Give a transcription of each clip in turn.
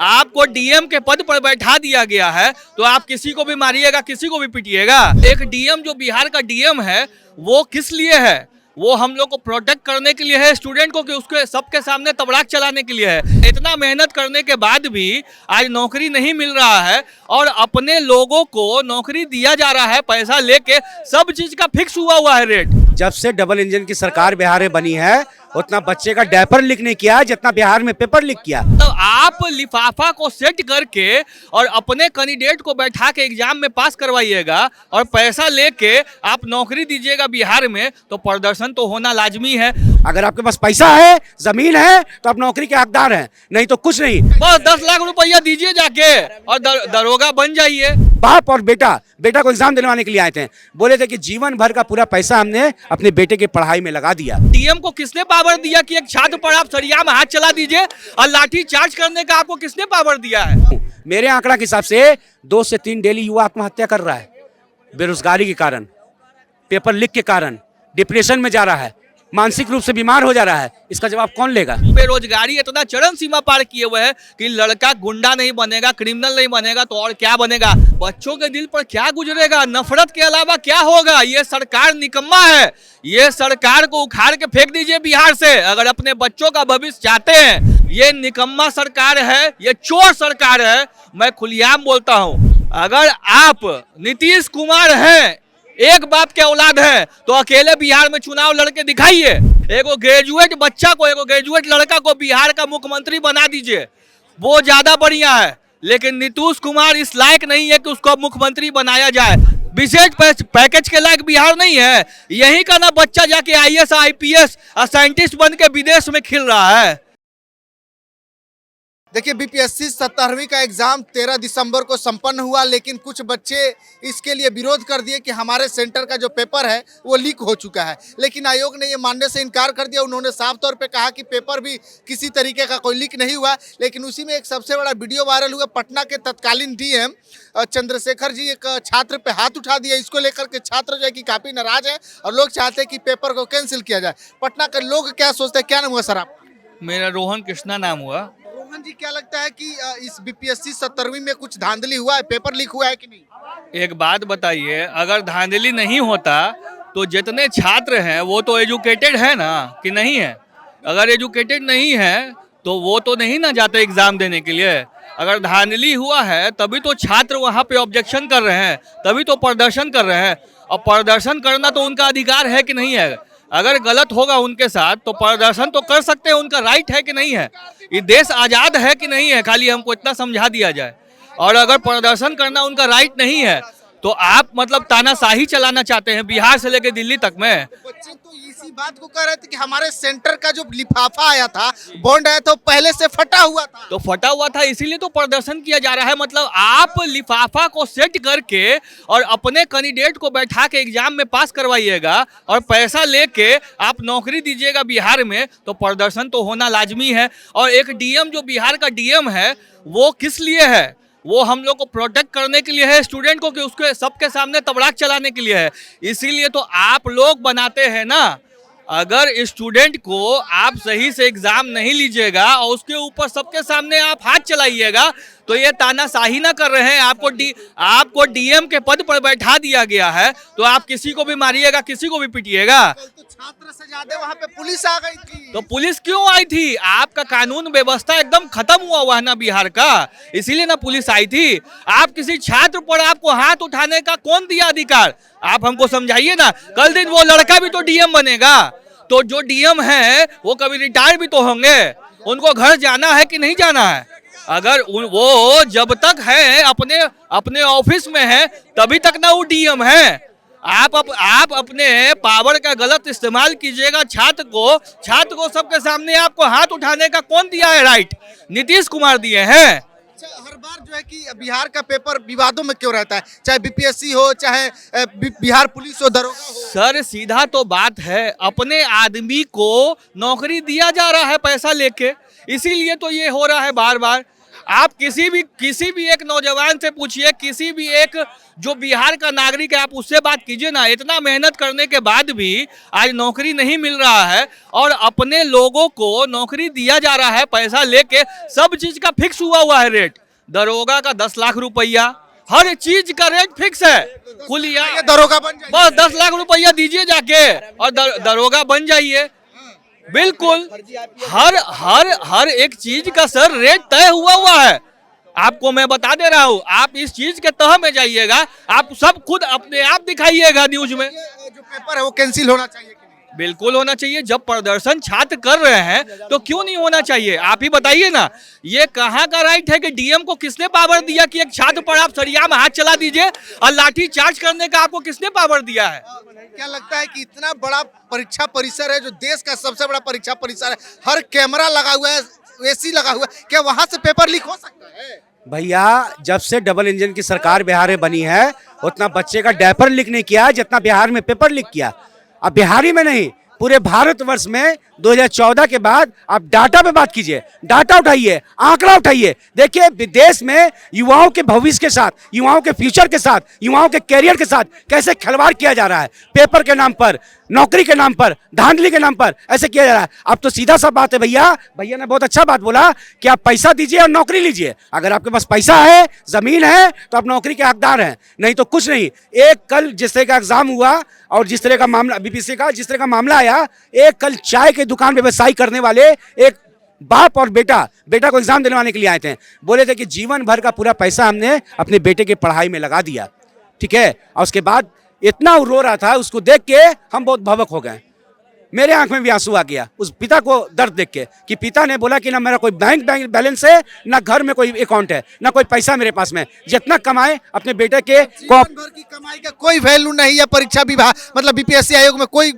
आपको डीएम के पद पर बैठा दिया गया है तो आप किसी को भी मारिएगा, किसी को भी पीटिएगा। एक डीएम जो बिहार का डीएम है वो किस लिए है? वो हम लोग को प्रोटेक्ट करने के लिए है, स्टूडेंट को कि उसके सबके सामने तबड़ाक चलाने के लिए है। इतना मेहनत करने के बाद भी आज नौकरी नहीं मिल रहा है और अपने लोगों को नौकरी दिया जा रहा है पैसा लेके। सब चीज का फिक्स हुआ है रेट। जब से डबल इंजन की सरकार बिहार में बनी है उतना बच्चे का डायपर लीक नहीं किया जितना बिहार में पेपर लीक किया। तो आप लिफाफा को सेट करके और अपने कैंडिडेट को बैठा के एग्जाम में पास करवाइएगा और पैसा लेके आप नौकरी दीजिएगा बिहार में, तो प्रदर्शन तो होना लाजमी है। अगर आपके पास पैसा है, जमीन है, तो आप नौकरी के हकदार हैं, नहीं तो कुछ नहीं। बस 10 लाख रुपया दीजिए जाके और दरोगा बन जाइए। बाप और बेटा को एग्जाम दिलवाने के लिए आए थे, बोले थे कि जीवन भर का पूरा पैसा हमने अपने बेटे की पढ़ाई में लगा दिया। डीएम को किसने पावर दिया कि एक छात्र पर आप सरिया में हाथ चला दीजिए और लाठी चार्ज करने का आपको किसने पावर दिया है? मेरे आंकड़ा के हिसाब से 2 से 3 डेली युवा आत्महत्या कर रहा है, बेरोजगारी के कारण, पेपर लीक के कारण, डिप्रेशन में जा रहा है, मानसिक रूप से बीमार हो जा रहा है। इसका जवाब कौन लेगा? बेरोजगारी इतना चरम सीमा पार किए हुए है कि लड़का गुंडा नहीं बनेगा, क्रिमिनल नहीं बनेगा तो और क्या बनेगा? बच्चों के दिल पर क्या गुजरेगा? नफरत के अलावा क्या होगा? ये सरकार निकम्मा है। ये सरकार को उखाड़ के फेंक दीजिए बिहार से अगर अपने बच्चों का भविष्य चाहते हैं। ये निकम्मा सरकार है, ये चोर सरकार है। मैं खुलेआम बोलता हूँ, अगर आप नीतीश कुमार हैं, एक बाप के औलाद है, तो अकेले बिहार में चुनाव लड़के दिखाइए। एगो ग्रेजुएट बच्चा को, एगो ग्रेजुएट लड़का को बिहार का मुख्यमंत्री बना दीजिए, वो ज्यादा बढ़िया है। लेकिन नीतीश कुमार इस लायक नहीं है कि उसको मुख्यमंत्री बनाया जाए। विशेष पैकेज के लायक बिहार नहीं है। यही का ना बच्चा जाके आईएएस, आईपीएस और साइंटिस्ट बन के विदेश में खिल रहा है। देखिए, बीपीएससी 17वीं का एग्जाम 13 दिसंबर को संपन्न हुआ, लेकिन कुछ बच्चे इसके लिए विरोध कर दिए कि हमारे सेंटर का जो पेपर है वो लीक हो चुका है। लेकिन आयोग ने ये मानने से इनकार कर दिया। उन्होंने साफ तौर पे कहा कि पेपर भी किसी तरीके का कोई लीक नहीं हुआ। लेकिन उसी में एक सबसे बड़ा वीडियो वायरल हुआ। पटना के तत्कालीन डीएम चंद्रशेखर जी एक छात्र पे हाथ उठा दिया। इसको लेकर के छात्र जो है कि काफ़ी नाराज है और लोग चाहते हैं कि पेपर को कैंसिल किया जाए। पटना के लोग क्या सोचते हैं? क्या नाम हुआ सर आप? मेरा रोहन कृष्णा नाम हुआ। रोहन जी, क्या लगता है कि इस बीपीएससी 17वीं में कुछ धांधली हुआ है, पेपर लीक हुआ है कि नहीं? एक बात बताइए, अगर धांधली नहीं होता तो जितने छात्र हैं वो तो एजुकेटेड है ना, कि नहीं है? अगर एजुकेटेड नहीं है तो वो तो नहीं ना जाते एग्जाम देने के लिए। अगर धांधली हुआ है तभी तो छात्र वहाँ पे ऑब्जेक्शन कर रहे हैं, तभी तो प्रदर्शन कर रहे हैं। और प्रदर्शन करना तो उनका अधिकार है कि नहीं है? अगर गलत होगा उनके साथ तो प्रदर्शन तो कर सकते हैं, उनका राइट है कि नहीं है? ये देश आज़ाद है कि नहीं है? खाली हमको इतना समझा दिया जाए। और अगर प्रदर्शन करना उनका राइट नहीं है तो आप मतलब तानाशाही चलाना चाहते हैं बिहार से लेकर दिल्ली तक में। बच्चे तो इसी बात को कह रहे थे कि हमारे सेंटर का जो लिफाफा आया था, बॉन्ड आया था, पहले से फटा हुआ था। तो फटा हुआ था इसीलिए तो प्रदर्शन किया जा रहा है। मतलब आप लिफाफा को सेट करके और अपने कैंडिडेट को बैठा के एग्जाम में पास करवाइएगा और पैसा लेके आप नौकरी दीजिएगा बिहार में, तो प्रदर्शन तो होना लाजमी है। और एक डीएम जो बिहार का डीएम है वो किस लिए है? वो हम लोग को प्रोटेक्ट करने के लिए है, स्टूडेंट को कि उसके सबके सामने तबड़ाक चलाने के लिए है। इसीलिए तो आप लोग बनाते हैं ना। अगर स्टूडेंट को आप सही से एग्जाम नहीं लीजिएगा और उसके ऊपर सबके सामने आप हाथ चलाइएगा तो ये तानाशाही ना कर रहे हैं। आपको डीएम के पद पर बैठा दिया गया है तो आप किसी को भी मारिएगा, किसी को भी पीटिएगा। तो छात्र से ज्यादा वहाँ पे पुलिस आ गई थी। तो पुलिस क्यों आई थी? आपका कानून व्यवस्था एकदम खत्म हुआ है ना बिहार का, इसीलिए ना पुलिस आई थी। आप किसी छात्र पर आपको हाथ उठाने का कौन दिया अधिकार? आप हमको समझाइए ना। कल दिन वो लड़का भी तो डीएम बनेगा, तो जो डीएम है वो कभी रिटायर भी तो होंगे। उनको घर जाना है कि नहीं जाना है? अगर वो जब तक है अपने ऑफिस में है तभी तक ना वो डीएम है। आप अपने पावर का गलत इस्तेमाल कीजिएगा। छात्र को सबके सामने आपको हाथ उठाने का कौन दिया है राइट? नीतीश कुमार दिए हैं। हर बार जो है कि बिहार का पेपर विवादों में क्यों रहता है? चाहे बीपीएससी हो, चाहे बिहार पुलिस हो, दरोगा हो। सर सीधा तो बात है, अपने आदमी को नौकरी दिया जा रहा है पैसा लेके, इसीलिए तो ये हो रहा है बार बार। आप किसी भी एक नौजवान से पूछिए, किसी भी एक जो बिहार का नागरिक है, आप उससे बात कीजिए ना, इतना मेहनत करने के बाद भी आज नौकरी नहीं मिल रहा है और अपने लोगों को नौकरी दिया जा रहा है पैसा लेके। सब चीज का फिक्स हुआ है रेट, दरोगा का 10 लाख रुपया, हर चीज का रेट फिक्स है। कुलिया ये दरोगा बन जाइए। बस 10 लाख रुपया दीजिए जाके और दरोगा बन जाइए। बिल्कुल हर एक चीज का सर रेट तय हुआ है। आपको मैं बता दे रहा हूँ, आप इस चीज के तह में जाइएगा, आप सब खुद अपने आप दिखाइएगा न्यूज में। ये जो पेपर है वो कैंसिल होना चाहिए कि नहीं? बिल्कुल होना चाहिए। जब प्रदर्शन छात्र कर रहे हैं तो क्यों नहीं होना चाहिए? आप ही बताइए ना, ये कहाँ का राइट है कि डीएम को किसने पावर दिया कि एक छात्र पर आप सरिया में हाथ चला दीजिए और लाठी चार्ज करने का आपको किसने पावर दिया है? क्या लगता है कि इतना बड़ा परीक्षा परिसर है, जो देश का सबसे बड़ा परीक्षा परिसर है, हर कैमरा लगा हुआ है, एसी लगा हुआ है, क्या वहां से पेपर लीक हो सकता है? भैया जब से डबल इंजन की सरकार बिहार में बनी है उतना बच्चे का डायपर लीक नहीं किया जितना बिहार में पेपर लीक किया। अब बिहारी में नहीं, पूरे भारतवर्ष में 2014 के बाद आप डाटा पे बात कीजिए, डाटा उठाइए, आंकड़ा उठाइए, देखिए विदेश में युवाओं के भविष्य के साथ, युवाओं के फ्यूचर के साथ, युवाओं के कैरियर के साथ कैसे खिलवाड़ किया जा रहा है। पेपर के नाम पर, नौकरी के नाम पर, धांधली के नाम पर ऐसे किया जा रहा है। अब तो सीधा सा बात है भैया ने बहुत अच्छा बात बोला कि आप पैसा दीजिए और नौकरी लीजिए। अगर आपके पास पैसा है, जमीन है, तो आप नौकरी के हकदार हैं, नहीं तो कुछ नहीं। एक कल जिस तरह का एग्जाम हुआ और जिस तरह का मामला बीपीएससी का जिस तरह का मामला आया, एक कल चाय के दुकान व्यवसाय करने वाले एक बाप और बेटा को एग्जाम दिलवाने के लिए आए थे, बोले थे कि जीवन भर का पूरा पैसा हमने अपने बेटे की पढ़ाई में लगा दिया, ठीक है। और उसके बाद इतना वो रो रहा था, उसको देख के हम बहुत भावुक हो गए। मेरे आंख में भी आंसू आ गया उस पिता को दर्द देख के कि पिता ने बोला कि ना मेरा कोई बैंक बैलेंस है, ना घर में कोई अकाउंट है, ना कोई पैसा मेरे पास में, जितना कमाए अपने बेटे के जीवन भर की कमाई का कोई वैल्यू नहीं है परीक्षा विभाग, मतलब बीपीएससी आयोग में कोई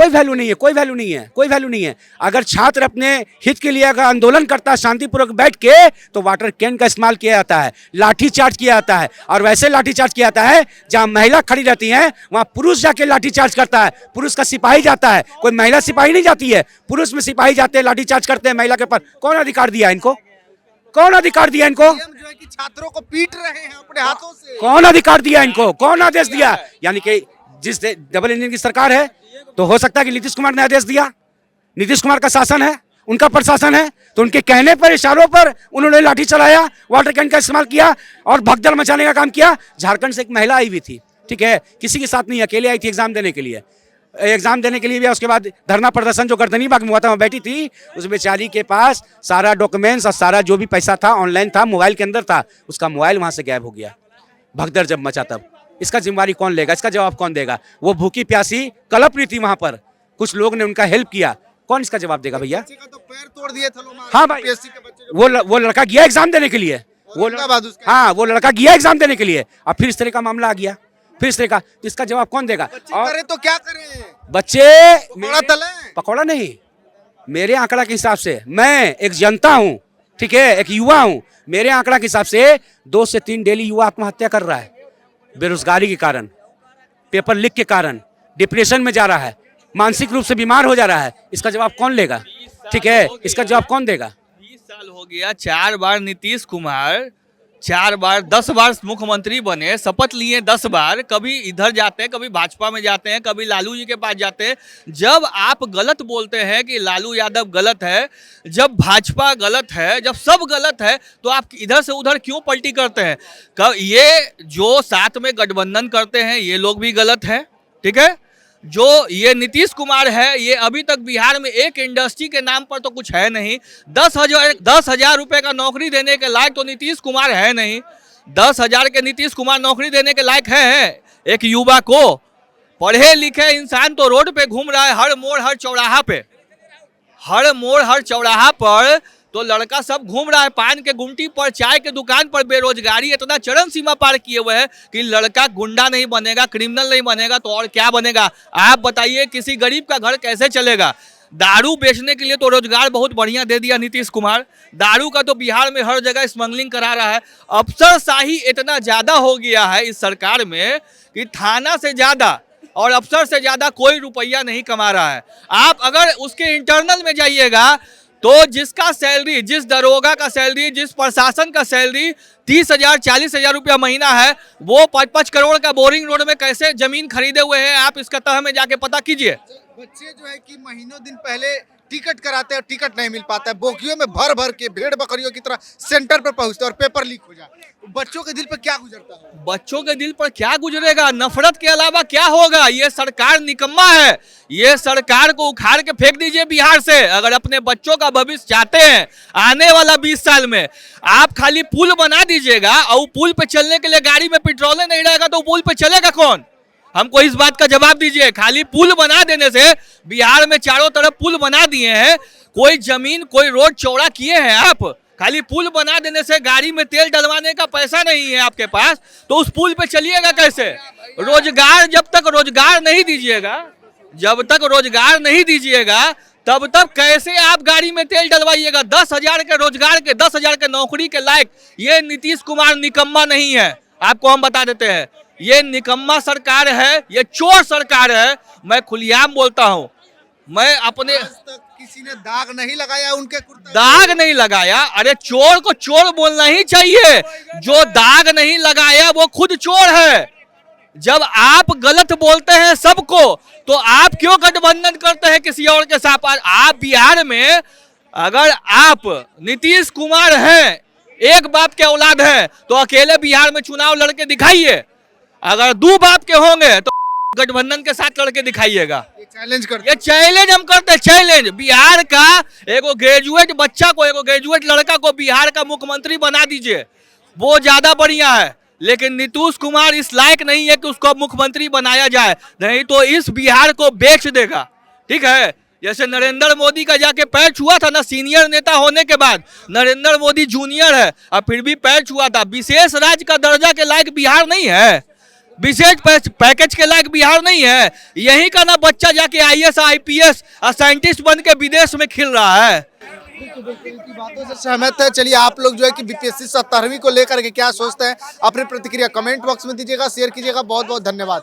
वैल्यू नहीं है, कोई वैल्यू नहीं है। अगर छात्र अपने हित के लिए अगर आंदोलन करता है शांतिपूर्वक बैठ के, तो वाटर कैन का इस्तेमाल किया जाता है, लाठी चार्ज किया जाता है, और वैसे लाठी चार्ज किया जाता है जहां महिला खड़ी रहती है वहां पुरुष जाके लाठी चार्ज करता है, पुरुष का सिपाही जाता है, कोई महिला सिपाही नहीं जाती है, पुरुष में सिपाही जाते हैं, लाठी चार्ज करते हैं महिला के ऊपर। कौन अधिकार दिया इनको? कौन अधिकार दिया इनको? जो है कि छात्रों को पीट रहे हैं अपने हाथों से। कौन अधिकार दिया इनको? कौन आदेश दिया? यानी कि जिस डबल इंजन की सरकार है तो हो सकता है कि नीतीश कुमार ने आदेश दिया, नीतीश कुमार का शासन है, उनका प्रशासन है, तो उनके कहने पर, इशारों पर उन्होंने लाठी चलाया, वाटर कैन का इस्तेमाल किया और भगदड़ मचाने का काम किया। झारखंड से एक महिला आई हुई थी, ठीक है, किसी के साथ नहीं, अकेले आई थी एग्जाम देने के लिए भी। उसके बाद धरना प्रदर्शन जो गर्दनी बाग में हुआ था, वहाँ बैठी थी, उस बेचारी के पास सारा डॉक्यूमेंट्स और सारा जो भी पैसा था ऑनलाइन था, मोबाइल के अंदर था, उसका मोबाइल वहां से गायब हो गया। भगदड़ जब मचा तब इसका जिम्मेवारी कौन लेगा? इसका जवाब कौन देगा? वो भूखी प्यासी कलप रही थी वहां पर, कुछ लोग ने उनका हेल्प किया, कौन इसका जवाब देगा भैया? बच्चे का तो पैर तोड़ दिए थे लोग। हाँ भाई, वो लड़का गया एग्जाम देने के लिए, वो लड़का गया एग्जाम देने के लिए, और फिर इस तरह का मामला आ गया, फिर इस तरह का, तो इसका जवाब कौन देगा? करे तो क्या करें? बच्चे पकौड़ा नहीं, मेरे आंकड़ा के हिसाब से, मैं एक जनता हूं, ठीक है, एक युवा हूं, मेरे आंकड़ा के हिसाब से 2 से 3 डेली युवा आत्महत्या कर रहा है बेरोजगारी के कारण, पेपर लीक के कारण, डिप्रेशन में जा रहा है, मानसिक रूप से बीमार हो जा रहा है। इसका जवाब कौन लेगा? ठीक है, इसका जवाब कौन देगा? 20 साल हो गया, 4 बार नीतीश कुमार 4 बार 10 बार मुख्यमंत्री बने, शपथ लिए 10 बार, कभी इधर जाते हैं, कभी भाजपा में जाते हैं, कभी लालू जी के पास जाते हैं। जब आप गलत बोलते हैं कि लालू यादव गलत है, जब भाजपा गलत है, जब सब गलत है, तो आप इधर से उधर क्यों पलटी करते हैं? ये जो साथ में गठबंधन करते हैं ये लोग भी गलत है, ठीक है। जो ये नीतीश कुमार है, ये अभी तक बिहार में एक इंडस्ट्री के नाम पर तो कुछ है नहीं। 10,000 रुपए का नौकरी देने के लायक तो नीतीश कुमार है नहीं। 10,000 के नीतीश कुमार नौकरी देने के लायक है एक युवा को? पढ़े लिखे इंसान तो रोड पे घूम रहा है, हर मोड़ हर चौराहा पर तो लड़का सब घूम रहा है, पान के गुमटी पर, चाय के दुकान पर। बेरोजगारी इतना चरम सीमा पार किए हुए है कि लड़का गुंडा नहीं बनेगा, क्रिमिनल नहीं बनेगा तो और क्या बनेगा? आप बताइए, किसी गरीब का घर कैसे चलेगा? दारू बेचने के लिए तो रोजगार बहुत बढ़िया दे दिया नीतीश कुमार। दारू का तो बिहार में हर जगह स्मगलिंग करा रहा है। अफसरशाही इतना ज्यादा हो गया है इस सरकार में कि थाना से ज्यादा और अफसर से ज्यादा कोई रुपया नहीं कमा रहा है। आप अगर उसके इंटरनल में जाइएगा तो जिसका सैलरी, जिस दरोगा का सैलरी, जिस प्रशासन का सैलरी 30,000 40,000 रुपया महीना है, वो 5-5 करोड़ का बोरिंग रोड में कैसे जमीन खरीदे हुए हैं, आप इसका तह में जाके पता कीजिए। बच्चे जो है कि महीनों दिन पहले टिकट कराते हैं और टिकट नहीं मिल पाता है, बोगियों में भर भर के भेड़ बकरियों की तरह सेंटर पर पहुंचते हैं और पेपर लीक हो जाए। बच्चों के दिल पर क्या गुजरता है? बच्चों के दिल पर क्या गुजरेगा, नफरत के अलावा क्या होगा। ये सरकार निकम्मा है, ये सरकार को उखाड़ के फेंक दीजिए बिहार से। अगर अपने बच्चों का भविष्य चाहते हैं आने वाला 20 साल में, आप खाली पुल बना दीजिएगा और पुल पे चलने के लिए गाड़ी में पेट्रोल नहीं रहेगा तो पुल पे चलेगा कौन? हमको इस बात का जवाब दीजिए। खाली पुल बना देने से, बिहार में चारों तरफ पुल बना दिए हैं, कोई जमीन कोई रोड चौड़ा किए हैं आप? खाली पुल बना देने से, गाड़ी में तेल डलवाने का पैसा नहीं है आपके पास, तो उस पुल पे चलिएगा कैसे? रोजगार, जब तक रोजगार नहीं दीजिएगा, जब तक रोजगार नहीं दीजिएगा तब तक कैसे आप गाड़ी में तेल डलवाइएगा? 10,000 के रोजगार के, 10,000 के नौकरी के लायक ये नीतीश कुमार निकम्मा नहीं है। आपको हम बता देते हैं, ये निकम्मा सरकार है, ये चोर सरकार है। मैं खुलेआम बोलता हूं, मैं अपने आज तक किसी ने दाग नहीं लगाया उनके कुर्ते? दाग नहीं लगाया। अरे चोर को चोर बोलना ही चाहिए, जो दाग नहीं लगाया वो खुद चोर है। जब आप गलत बोलते हैं सबको, तो आप क्यों गठबंधन करते हैं किसी और के साथ? आप बिहार में अगर आप नीतीश कुमार हैं, एक बाप के औलाद हैं, तो अकेले बिहार में चुनाव लड़के दिखाइए। अगर 2 बाप के होंगे तो गठबंधन के साथ लड़के दिखाइएगा। ये चैलेंज करते ये चैलेंज हम करते हैं, चैलेंज। बिहार का एगो ग्रेजुएट बच्चा को, एगो ग्रेजुएट लड़का को बिहार का मुख्यमंत्री बना दीजिए, वो ज्यादा बढ़िया है। लेकिन नीतीश कुमार इस लायक नहीं है कि उसको मुख्यमंत्री बनाया जाए, नहीं तो इस बिहार को बेच देगा। ठीक है, जैसे नरेंद्र मोदी का जाके पैर छुआ था ना, सीनियर नेता होने के बाद। नरेंद्र मोदी जूनियर है और फिर भी पैर छुआ था। विशेष राज्य का दर्जा के लायक बिहार नहीं है, विशेष पैकेज के लायक बिहार नहीं है। यही का ना बच्चा जाके IAS IPS और साइंटिस्ट बन के विदेश में खिल रहा है। की बातों से सहमत है। चलिए, आप लोग जो है कि BPSC 17वीं को लेकर के क्या सोचते हैं, अपनी प्रतिक्रिया कमेंट बॉक्स में दीजिएगा, शेयर कीजिएगा। बहुत बहुत धन्यवाद।